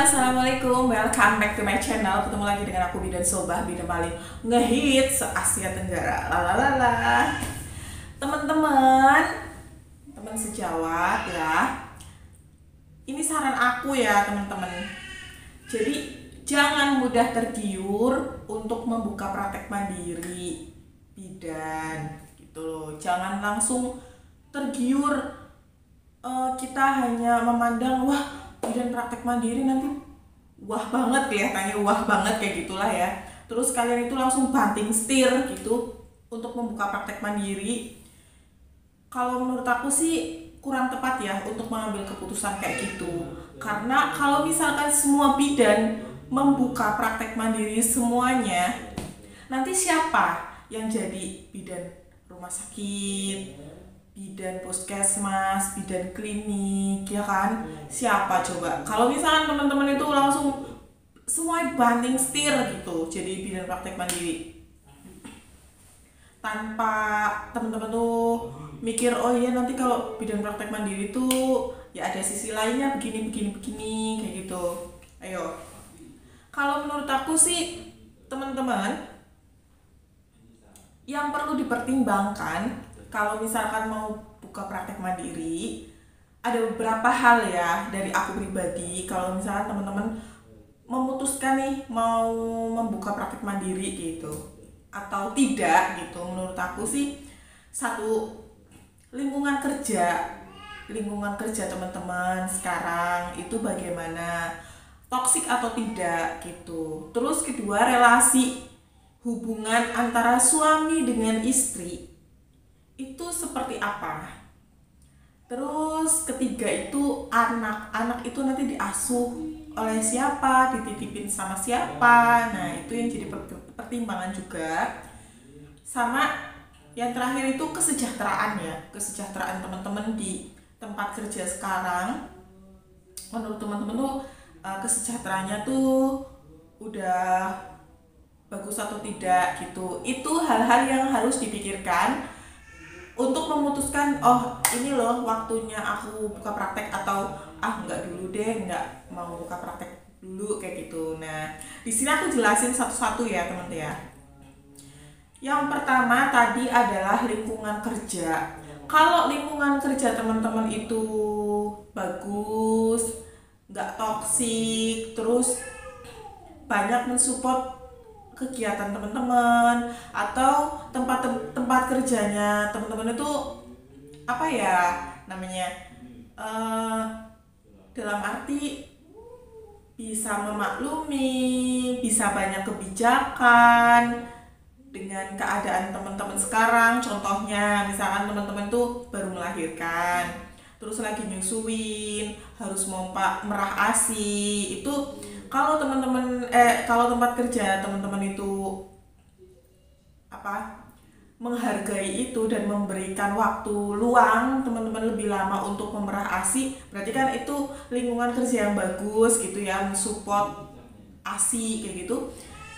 Assalamualaikum, welcome back to my channel. Ketemu lagi dengan aku Bidan Sobah, Bidan paling ngehit se-Asia Tenggara. Lalalala. Teman-teman, teman sejawat ya. Ini saran aku ya teman-teman. Jadi jangan mudah tergiur untuk membuka praktek mandiri bidan gitu loh. Jangan langsung tergiur kita hanya memandang wah bidan praktek mandiri nanti wah banget, kelihatannya wah banget kayak gitulah ya. Terus kalian itu langsung banting setir gitu untuk membuka praktek mandiri. Kalau menurut aku sih kurang tepat ya untuk mengambil keputusan kayak gitu. Karena kalau misalkan semua bidan membuka praktek mandiri semuanya, nanti siapa yang jadi bidan rumah sakit, bidan puskesmas, bidan klinik, ya kan? Siapa coba? Kalau misalkan teman-teman itu langsung semua banting setir gitu jadi bidan praktek mandiri tanpa teman-teman tuh mikir oh iya nanti kalau bidan praktek mandiri tuh ya ada sisi lainnya begini kayak gitu. Ayo, kalau menurut aku sih teman-teman yang perlu dipertimbangkan kalau misalkan mau buka praktek mandiri, ada beberapa hal ya dari aku pribadi. Kalau misalkan teman-teman memutuskan nih mau membuka praktek mandiri gitu atau tidak gitu, menurut aku sih satu, lingkungan kerja teman-teman sekarang itu bagaimana, toksik atau tidak gitu. Terus kedua, relasi hubungan antara suami dengan istri itu seperti apa. Terus ketiga itu anak itu nanti diasuh oleh siapa, dititipin sama siapa. Nah itu yang jadi pertimbangan juga. Sama yang terakhir itu kesejahteraan ya, kesejahteraan teman-teman di tempat kerja sekarang. Menurut teman-teman tuh kesejahteraannya tuh udah bagus atau tidak gitu. Itu hal-hal yang harus dipikirkan untuk memutuskan oh ini loh waktunya aku buka praktek atau enggak dulu deh, enggak mau buka praktek dulu kayak gitu. Nah di sini aku jelasin satu-satu ya teman-teman ya. Yang pertama tadi adalah lingkungan kerja. Kalau lingkungan kerja teman-teman itu bagus, nggak toksik, terus banyak mensupport kegiatan teman-teman atau tempat kerjanya teman-teman itu apa ya namanya, dalam arti bisa memaklumi, bisa banyak kebijakan dengan keadaan teman-teman sekarang. Contohnya misalkan teman-teman tuh baru melahirkan, terus lagi nyusuin, harus merah ASI. Itu kalau teman-teman kalau tempat kerja teman-teman itu menghargai itu dan memberikan waktu luang teman-teman lebih lama untuk memerah ASI, berarti kan itu lingkungan kerja yang bagus gitu ya, mensupport ASI kayak gitu.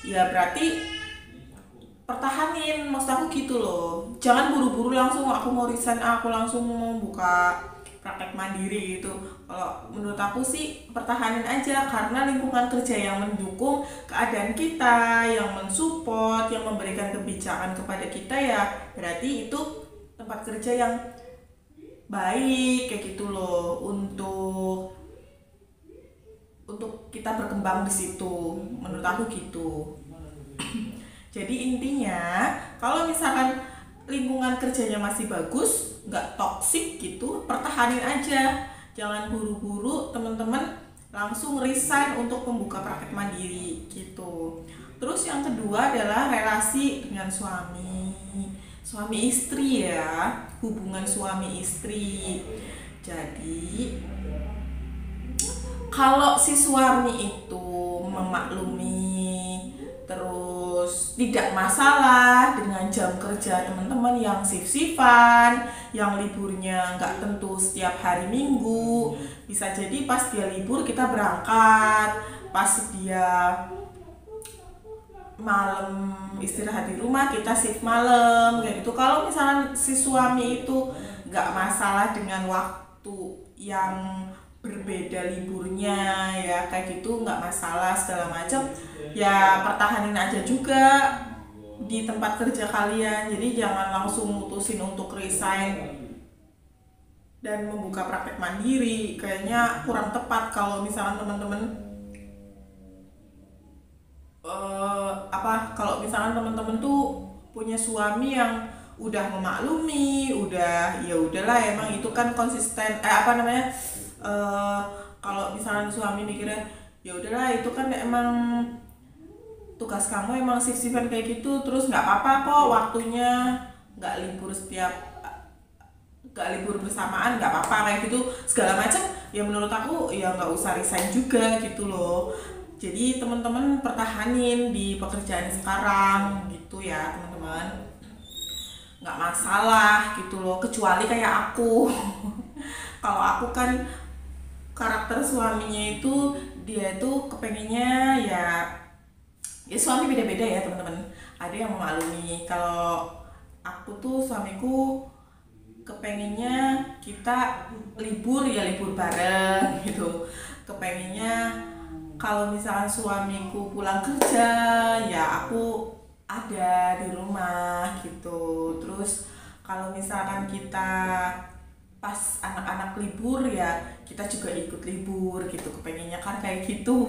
Ya berarti pertahanin, maksud aku gitu loh. Jangan buru-buru langsung aku mau resign, aku langsung mau buka praktek mandiri gitu. Kalau menurut aku sih pertahanin aja, karena lingkungan kerja yang mendukung keadaan kita, yang mensupport, yang memberikan kebijakan kepada kita ya berarti itu tempat kerja yang baik kayak gitu loh untuk kita berkembang di situ. Menurut aku gitu. Jadi intinya kalau misalkan lingkungan kerjanya masih bagus, nggak toksik gitu, pertahanin aja. Jangan buru-buru teman-teman langsung resign untuk membuka praktek mandiri gitu. Terus yang kedua adalah relasi dengan suami istri ya, hubungan suami istri. Jadi kalau si suami itu memaklumi, terus tidak masalah dengan jam kerja teman-teman yang shift-shiftan, yang liburnya nggak tentu setiap hari Minggu. Bisa jadi pas dia libur kita berangkat, pas dia malam istirahat di rumah kita shift malam kayak gitu. Kalau misalnya si suami itu nggak masalah dengan waktu yang berbeda liburnya ya, kayak gitu nggak masalah segala macam ya, pertahanin aja juga di tempat kerja kalian. Jadi jangan langsung mutusin untuk resign dan membuka praktek mandiri, kayaknya kurang tepat kalau misalkan teman-teman kalau misalkan teman-teman tuh punya suami yang udah memaklumi, udah ya udahlah, emang itu kan konsisten eh, kalau misalkan suami mikirnya ya udahlah itu kan emang tugas kamu, emang shift-shiftan kayak gitu, terus nggak apa-apa kok waktunya nggak libur setiap nggak libur bersamaan, nggak apa-apa kayak gitu segala macam, ya menurut aku ya nggak usah resign juga gitu loh. Jadi teman-teman pertahanin di pekerjaan sekarang gitu ya teman-teman, nggak masalah gitu loh, kecuali kayak aku. Kalau aku kan karakter suaminya itu, dia itu kepengennya ya suami beda-beda ya teman-teman, ada yang memaklumi. Kalau aku tuh suamiku kepengennya kita libur ya libur bareng gitu, kepengennya kalau misalkan suamiku pulang kerja ya aku ada di rumah gitu. Terus kalau misalkan kita pas anak-anak libur ya kita juga ikut libur gitu, kepengennya kan kayak gitu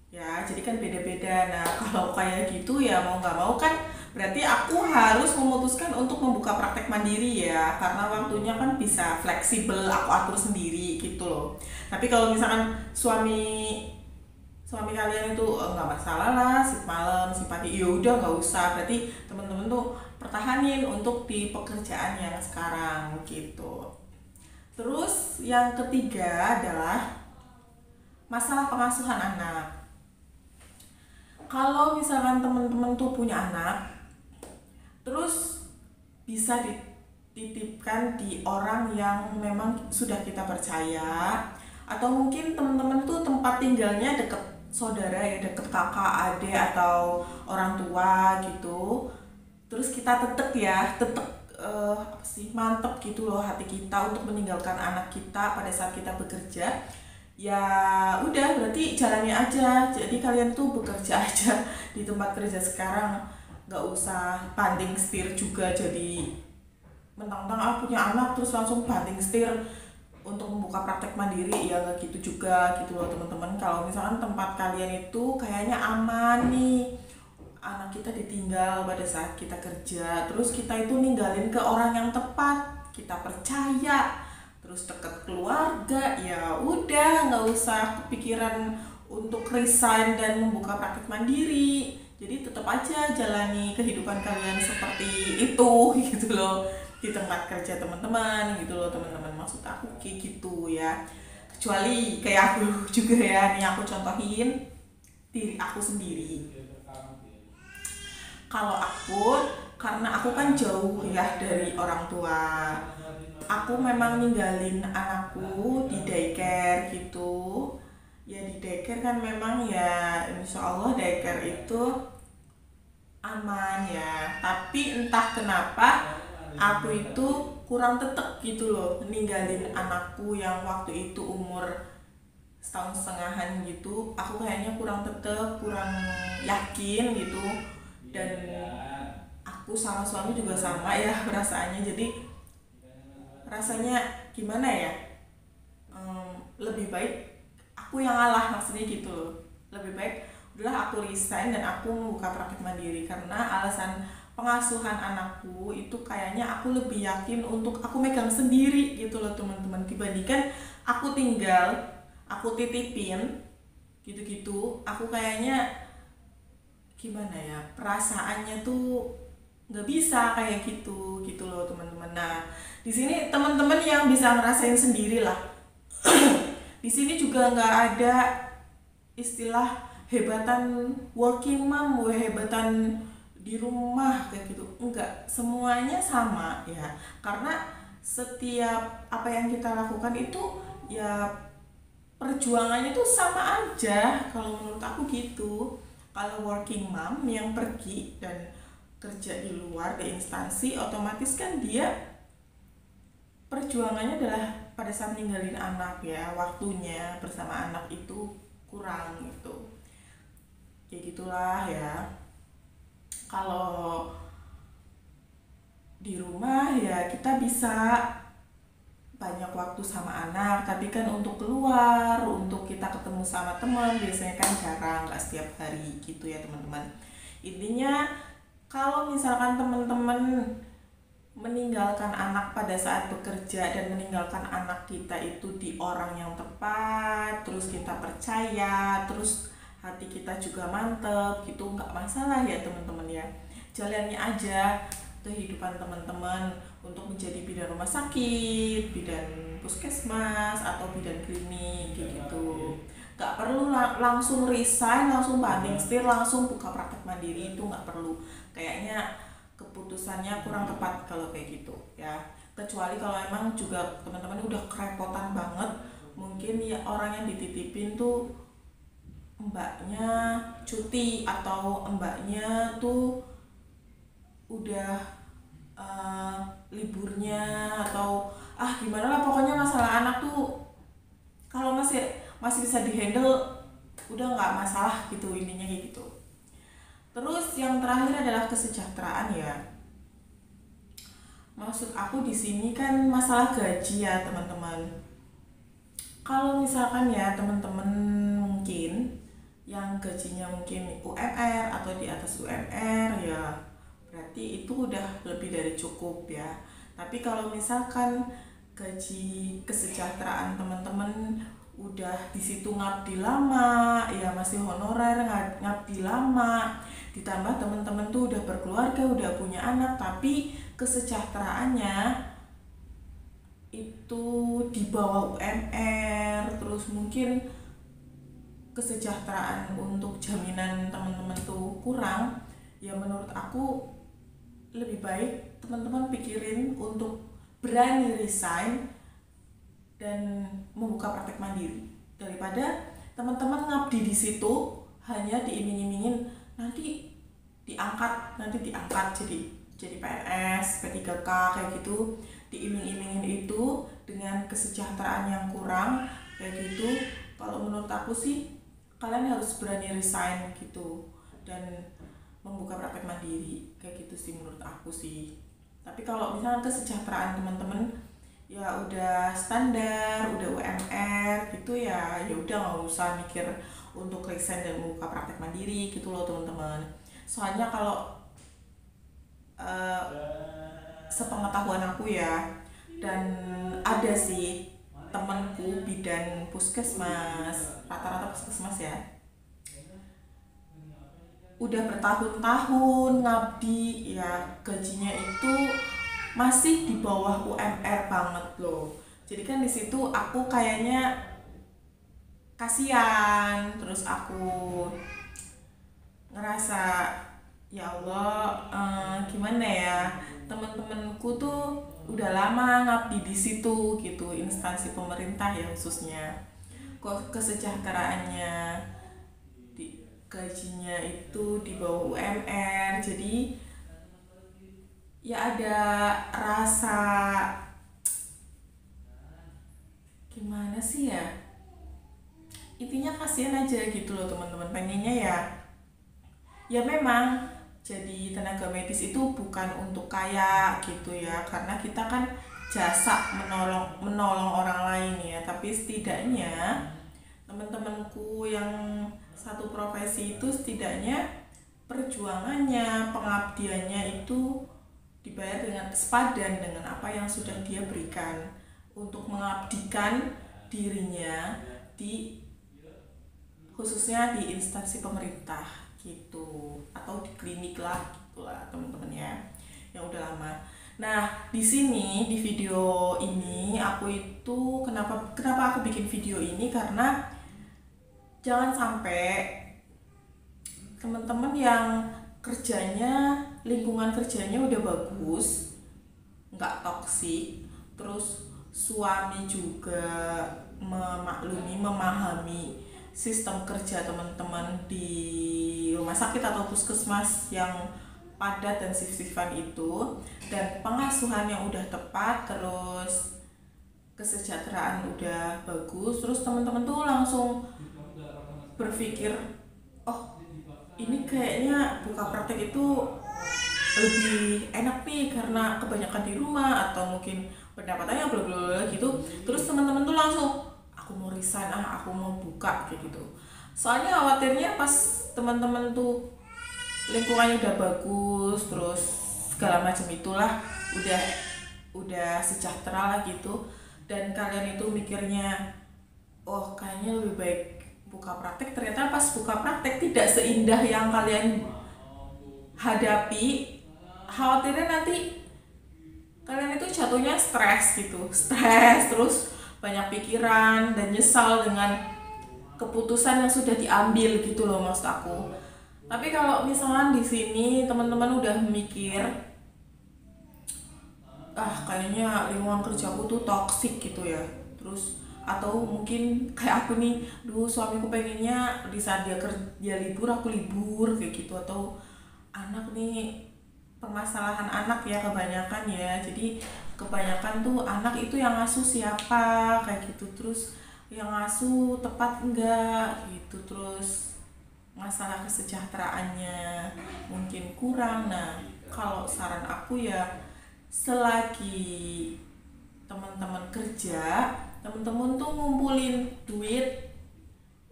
ya. Jadi kan beda-beda. Nah kalau kayak gitu ya mau nggak mau kan berarti aku harus memutuskan untuk membuka praktek mandiri ya, karena waktunya kan bisa fleksibel, aku atur sendiri gitu loh. Tapi kalau misalkan suami suami kalian itu nggak masalah lah, shift malam shift pagi, ya udah nggak usah, berarti temen-temen tuh pertahanin untuk di pekerjaan yang sekarang gitu. Terus yang ketiga adalah masalah pengasuhan anak. Kalau misalkan temen-temen tuh punya anak, terus bisa dititipkan di orang yang memang sudah kita percaya, atau mungkin teman-teman tuh tempat tinggalnya deket saudara ya, deket kakak, adik, atau orang tua gitu. Terus kita tetep mantep gitu loh hati kita untuk meninggalkan anak kita pada saat kita bekerja. Ya udah berarti jalani aja, jadi kalian tuh bekerja aja di tempat kerja sekarang, nggak usah banting setir juga, jadi mentang-mentang punya anak terus langsung banting setir untuk membuka praktek mandiri, ya nggak gitu juga gitu loh teman-teman. Kalau misalkan tempat kalian itu kayaknya aman nih, anak kita ditinggal pada saat kita kerja, terus kita itu ninggalin ke orang yang tepat, kita percaya, terus deket keluarga, ya udah nggak usah kepikiran untuk resign dan membuka praktek mandiri. Jadi tetap aja jalani kehidupan kalian seperti itu gitu loh di tempat kerja teman-teman gitu loh teman-teman, maksud aku kayak gitu ya. Kecuali kayak aku juga ya, nih aku contohin diri aku sendiri. Kalau aku, karena aku kan jauh ya dari orang tua, aku memang ninggalin anakku di daycare gitu ya. Di daycare kan memang ya insya Allah daycare itu aman ya, tapi entah kenapa aku itu kurang tetek gitu loh ninggalin anakku yang waktu itu umur setahun setengahan gitu. Aku kayaknya kurang tetek, kurang yakin gitu, dan aku sama suami juga sama ya perasaannya. Jadi rasanya gimana ya, lebih baik aku yang ngalah maksudnya gitu loh. Lebih baik udahlah aku resign dan aku membuka praktik mandiri, karena alasan pengasuhan anakku itu kayaknya aku lebih yakin untuk aku megang sendiri gitu loh teman-teman, dibandingkan aku tinggal, aku titipin gitu-gitu. Aku kayaknya gimana ya, perasaannya tuh nggak bisa kayak gitu gitu loh teman-teman. Nah di sini teman-teman yang bisa ngerasain sendiri lah. Di sini juga nggak ada istilah hebatan working mom, hebatan di rumah kayak gitu, enggak, semuanya sama ya. Karena setiap apa yang kita lakukan itu ya perjuangannya tuh sama aja kalau menurut aku gitu. Kalau working mom yang pergi dan kerja di luar di instansi, otomatis kan dia perjuangannya adalah pada saat ninggalin anak ya, waktunya bersama anak itu kurang gitu. Ya gitulah ya. Kalau di rumah ya kita bisa banyak waktu sama anak, tapi kan untuk keluar, untuk kita ketemu sama teman biasanya kan jarang, nggak setiap hari gitu ya teman-teman. Intinya kalau misalkan teman-teman meninggalkan anak pada saat bekerja dan meninggalkan anak kita itu di orang yang tepat, terus kita percaya, terus hati kita juga mantep gitu, nggak masalah ya teman-teman ya. Jalannya aja kehidupan teman-teman untuk menjadi bidan rumah sakit, bidan puskesmas atau bidan klinik gitu. Nggak perlu langsung resign, langsung banding setir, langsung buka praktek mandiri, itu nggak perlu. Kayaknya keputusannya kurang tepat kalau kayak gitu ya. Kecuali kalau emang juga teman-teman udah kerepotan banget, mungkin ya orang yang dititipin tuh mbaknya cuti atau mbaknya tuh udah liburnya atau gimana lah, pokoknya masalah anak tuh kalau masih bisa dihandle udah nggak masalah gitu, intinya kayak gitu. Terus yang terakhir adalah kesejahteraan ya. Maksud aku di sini kan masalah gaji ya teman-teman. Kalau misalkan ya teman-teman mungkin yang gajinya mungkin UMR atau di atas UMR ya, berarti itu udah lebih dari cukup ya. Tapi kalau misalkan gaji kesejahteraan teman-teman udah di situ ngabdi lama ya, masih honorer ngabdi lama, ditambah teman-teman tuh udah berkeluarga, udah punya anak, tapi kesejahteraannya itu di bawah UMR, terus mungkin kesejahteraan untuk jaminan teman-teman tuh kurang, ya menurut aku lebih baik teman-teman pikirin untuk berani resign dan membuka praktek mandiri daripada teman-teman ngabdi di situ hanya diiming-imingin nanti diangkat jadi PNS, P3K kayak gitu, diiming-imingin itu dengan kesejahteraan yang kurang kayak gitu. Kalau menurut aku sih kalian harus berani resign gitu dan membuka praktek mandiri kayak gitu sih menurut aku sih. Tapi kalau misalnya kesejahteraan teman-teman ya udah standar, udah UMR gitu ya, ya udah nggak usah mikir untuk resign dan membuka praktek mandiri gitu loh teman-teman. Soalnya kalau sepengetahuan aku ya, dan ada sih temanku bidan puskesmas, rata-rata puskesmas ya, udah bertahun-tahun ngabdi ya, gajinya itu masih di bawah UMR banget loh. Jadi kan di situ aku kayaknya kasihan, terus aku ngerasa ya Allah, gimana ya, temen-temenku tuh udah lama ngabdi di situ gitu, instansi pemerintah ya khususnya, kok kesejahteraannya gajinya itu di bawah UMR. Jadi ya ada rasa gimana sih ya, intinya kasihan aja gitu loh teman-teman. Pengennya ya memang jadi tenaga medis itu bukan untuk kaya gitu ya, karena kita kan jasa menolong orang lain ya, tapi setidaknya teman-temanku yang satu profesi itu setidaknya perjuangannya, pengabdiannya itu dibayar dengan sepadan dengan apa yang sudah dia berikan untuk mengabdikan dirinya di khususnya di instansi pemerintah gitu, atau di klinik lah gitulah teman-teman ya yang udah lama. Nah di sini di video ini aku itu kenapa aku bikin video ini, karena jangan sampai teman-teman yang kerjanya, lingkungan kerjanya udah bagus, nggak toksik, terus suami juga memahami sistem kerja teman-teman di rumah sakit atau puskesmas yang padat dan shift-shiftan itu, dan pengasuhan yang udah tepat, terus kesejahteraan udah bagus, terus teman-teman tuh langsung berpikir, oh ini kayaknya buka praktek itu lebih enak nih karena kebanyakan di rumah, atau mungkin pendapatannya bla bla bla gitu. Terus teman-teman tuh langsung, aku mau resign, aku mau buka kayak gitu. Soalnya khawatirnya pas teman-teman tuh lingkungannya udah bagus, terus segala macam itulah, udah sejahtera lah gitu, dan kalian itu mikirnya, oh kayaknya lebih baik buka praktek, ternyata pas buka praktek tidak seindah yang kalian hadapi. Khawatirnya nanti kalian itu jatuhnya stres gitu, stres terus banyak pikiran dan nyesal dengan keputusan yang sudah diambil gitu loh maksud aku. Tapi kalau misalkan di sini teman-teman udah mikir, kayaknya lingkungan kerjaku tuh toksik gitu ya, terus atau mungkin kayak aku nih, suamiku pengennya di saat dia libur aku libur kayak gitu, atau anak nih, permasalahan anak ya kebanyakan ya, jadi kebanyakan tuh anak itu yang ngasuh siapa kayak gitu, terus yang ngasuh tepat enggak gitu, terus masalah kesejahteraannya mungkin kurang. Nah kalau saran aku ya, selagi teman-teman kerja, teman-teman tuh ngumpulin duit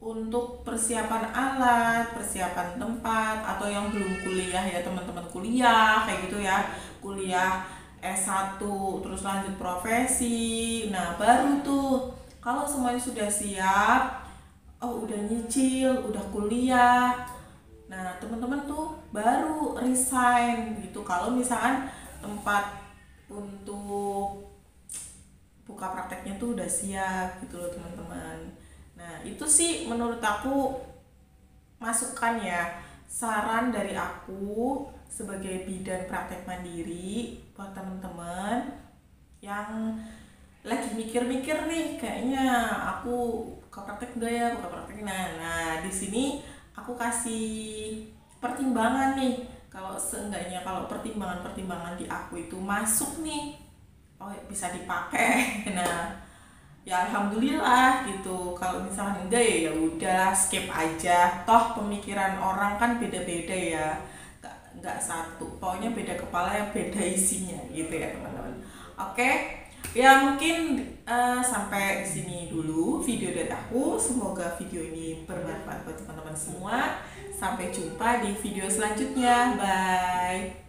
untuk persiapan alat, persiapan tempat, atau yang belum kuliah ya teman-teman kuliah kayak gitu ya, kuliah S1 terus lanjut profesi. Nah baru tuh kalau semuanya sudah siap, oh udah nyicil, udah kuliah, nah teman-teman tuh baru resign gitu kalau misalkan tempat untuk buka prakteknya tuh udah siap gitu loh teman-teman. Nah itu sih menurut aku masukan ya, saran dari aku sebagai bidan praktek mandiri buat teman-teman yang lagi mikir-mikir nih, kayaknya aku buka praktek enggak ya, buka praktek. Nah di sini aku kasih pertimbangan nih, kalau seenggaknya kalau pertimbangan di aku itu masuk nih, oh bisa dipakai. Nah ya alhamdulillah gitu. Kalau misalkan enggak ya udah skip aja, toh pemikiran orang kan beda-beda ya, nggak satu, pokoknya beda kepala ya beda isinya gitu ya teman-teman. Oke ya mungkin sampai sini dulu video dari aku, semoga video ini bermanfaat buat teman-teman semua. Sampai jumpa di video selanjutnya, bye.